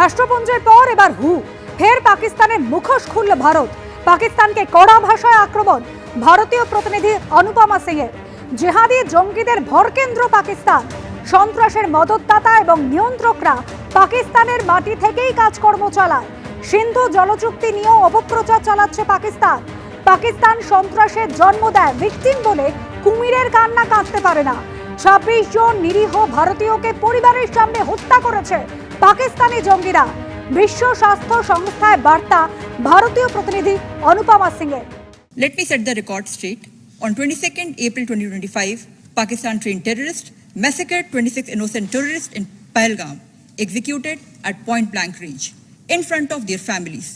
রাষ্ট্রপুঞ্জের পর এবার ফের পাকিস্তানের মুখোশ খুলল ভারত। পাকিস্তানকে কড়া ভাষায় আক্রমণ ভারতীয় প্রতিনিধি অনুপমা সিংয়ের। জেহাদি জঙ্গিদের ভরকেন্দ্র পাকিস্তান, সন্ত্রাসের মদতদাতা এবং নিয়ন্ত্রকরা পাকিস্তানের মাটি থেকেই কাজকর্ম চালায়। সিন্ধু জলচুক্তি নিয়েও অপপ্রচার চালাচ্ছে পাকিস্তান। পাকিস্তান সন্ত্রাসের জন্ম দেয়, ভিকটিম বলে কুমিরের কান্না কাঁদতে পারে না। 26 জন নিরীহ ভারতীয়কে পরিবারের সামনে হত্যা করেছে পাকিস্তানি জঙ্গিরা। বিশ্ব স্বাস্থ্য সংস্থায় বার্তা ভারতীয় প্রতিনিধি অনুপমা সিংয়ের। Let me set the record straight. On 22nd April 2025, Pakistan trained terrorists massacred 26 innocent tourists in Pahalgam, executed at point blank range in front of their families.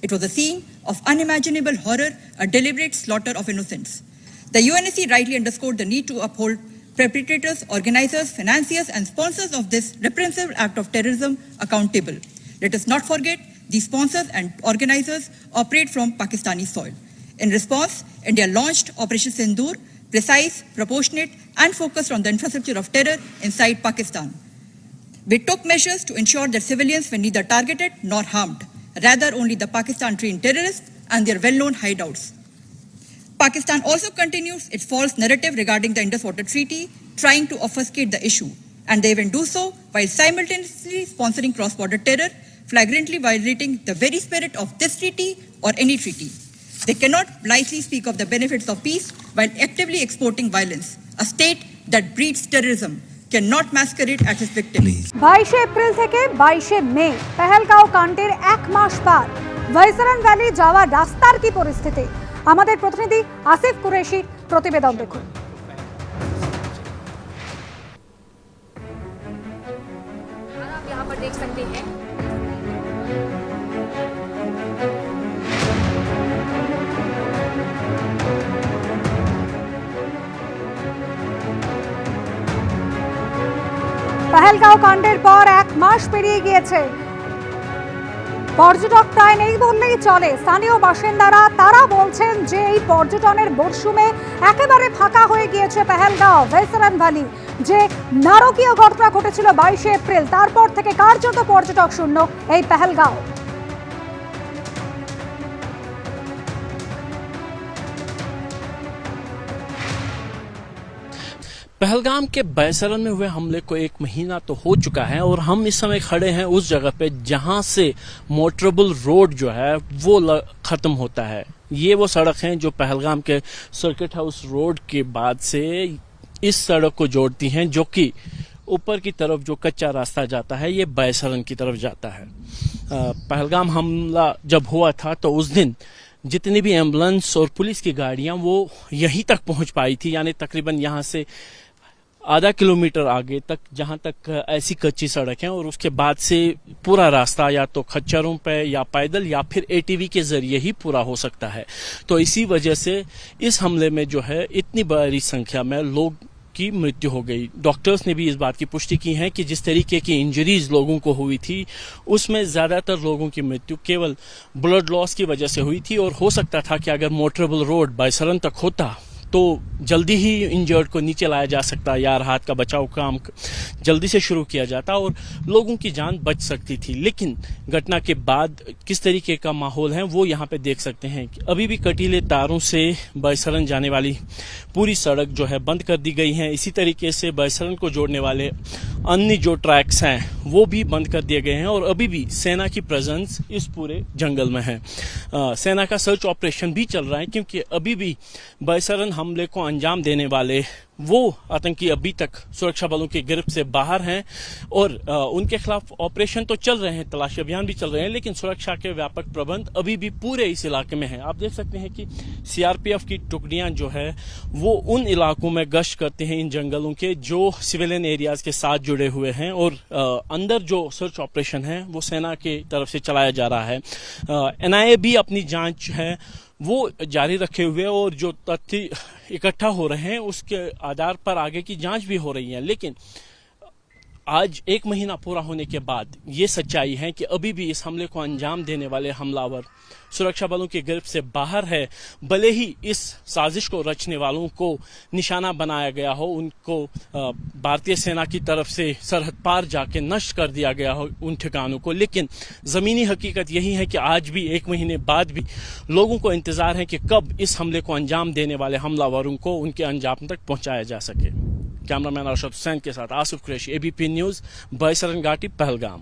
It was a scene of unimaginable horror, a deliberate slaughter of innocents. The UNSC rightly underscored the need to uphold perpetrators, organizers, financiers and sponsors of this reprehensible act of terrorism accountable. Let us not forget these sponsors and organizers operate from Pakistani soil. In response, India launched Operation Sindoor, precise, proportionate and focused on the infrastructure of terror inside Pakistan. We took measures to ensure that civilians were neither targeted nor harmed, rather only the Pakistan-trained terrorists and their well-known hideouts. Pakistan also continues its false narrative regarding the Indus Water Treaty, trying to obfuscate the issue, and they even do so while simultaneously sponsoring cross-border terror, flagrantly violating the very spirit of this treaty or any treaty. They cannot blithely speak of the benefits of peace while actively exporting violence. A state that breeds terrorism cannot masquerade as its victim. 22 April থেকে 22 মে পেহেলগাঁও কাণ্ডের 1 মাস পার। ভাইসরন valley যাওয়ার রাস্তার কি পরিস্থিতি? আমাদের প্রতিনিধি আসিফ কুরেশির প্রতিবেদন দেখুন। आप यहाँ पर देख सकते हैं পেহেলগাঁও কাণ্ডের পর 1 মাস পেরিয়ে গিয়েছে। পর্যটক প্রায় নেই বললেই চলে। স্থানীয় বাসিন্দারা তারা বলছেন যে এই পর্যটনের মরশুমে একেবারে ফাঁকা হয়ে গিয়েছে পেহেলগাঁও ভাইসরন ভ্যালি। যে নারকীয় ঘটনা ঘটেছিল 22 এপ্রিল, তারপর থেকে কার্যত পর্যটক শূন্য এই পেহেলগাঁও। पहलगाम के बैसरन में हुए हमले को 1 महीना तो हो चुका है और हम इस समय खड़े हैं उस जगह पे जहां से मोटरेबल रोड जो है वो खत्म होता है। ये वो सड़क है जो पहलगाम के सर्किट हाउस रोड के बाद से इस सड़क को जोड़ती हैं, जो कि ऊपर की तरफ जो कच्चा रास्ता जाता है ये बैसरन की तरफ जाता है। पहलगाम हमला जब हुआ था तो उस दिन जितनी भी एम्बुलेंस और पुलिस की गाड़ियां वो यहीं तक पहुंच पाई थी, यानी तकरीबन यहां से आधा किलोमीटर आगे तक, जहां तक ऐसी कच्ची सड़क है, और उसके बाद से पूरा रास्ता या तो खच्चरों पे या पैदल या फिर एटीवी के जरिए ही पूरा हो सकता है। तो इसी वजह से इस हमले में जो है इतनी बड़ी संख्या में लोग की मृत्यु हो गई। डॉक्टर्स ने भी इस बात की पुष्टि की है कि जिस तरीके की इंजरीज लोगों को हुई थी उसमें ज्यादातर लोगों की मृत्यु केवल ब्लड लॉस की वजह से हुई थी, और हो सकता था कि अगर मोटरेबल रोड बैसरन तक होता तो जल्दी ही इंजर्ड को नीचे लाया जा सकता या राहत का बचाव काम जल्दी से शुरू किया जाता और लोगों की जान बच सकती थी। लेकिन घटना के बाद किस तरीके का माहौल है वो यहाँ पे देख सकते हैं कि अभी भी कटीले तारों से बैसरन जाने वाली पूरी सड़क जो है बंद कर दी गई है। इसी तरीके से बैसरन को जोड़ने वाले अन्य जो ट्रैक्स हैं वो भी बंद कर दिए गए हैं, और अभी भी सेना की प्रेजेंस इस पूरे जंगल में है। सेना का सर्च ऑपरेशन भी चल रहा है, क्योंकि अभी भी बैसरन हमले को अंजाम देने वाले वो आतंकी अभी तक सुरक्षा बलों की गिरफ्त से बाहर हैं, और उनके खिलाफ ऑपरेशन तो चल रहे हैं, तलाशी अभियान भी चल रहे हैं, लेकिन सुरक्षा के व्यापक प्रबंध अभी भी पूरे इस इलाके में हैं। आप देख सकते हैं कि सीआरपीएफ की टुकड़ियां जो है वो उन इलाकों में गश्त करते हैं, इन जंगलों के जो सिविलियन एरियाज के साथ जुड़े हुए हैं, और अंदर जो सर्च ऑपरेशन है वो सेना की तरफ से चलाया जा रहा है। एनआईए भी अपनी जांच है वो जारी रखे हुए, और जो तथ्य इकट्ठा हो रहे हैं उसके आधार पर आगे की जांच भी हो रही है। लेकिन आज 1 महीना पूरा होने के बाद ये सच्चाई है कि अभी भी इस हमले को अंजाम देने वाले हमलावर सुरक्षा बलों की गिरफ्त से बाहर है। भले ही इस साजिश को रचने वालों को निशाना बनाया गया हो, उनको भारतीय सेना की तरफ से सरहद पार जाके नष्ट कर दिया गया हो उन ठिकानों को, लेकिन जमीनी हकीकत यही है कि आज भी 1 महीने बाद भी लोगों को इंतजार है कि कब इस हमले को अंजाम देने वाले हमलावरों को उनके अंजाम तक पहुंचाया जा सके। कैमरामैन अरशद हुसैन के साथ आसिफ कुरैशी, एबीपी न्यूज, बैसरन घाटी, पहलगाम।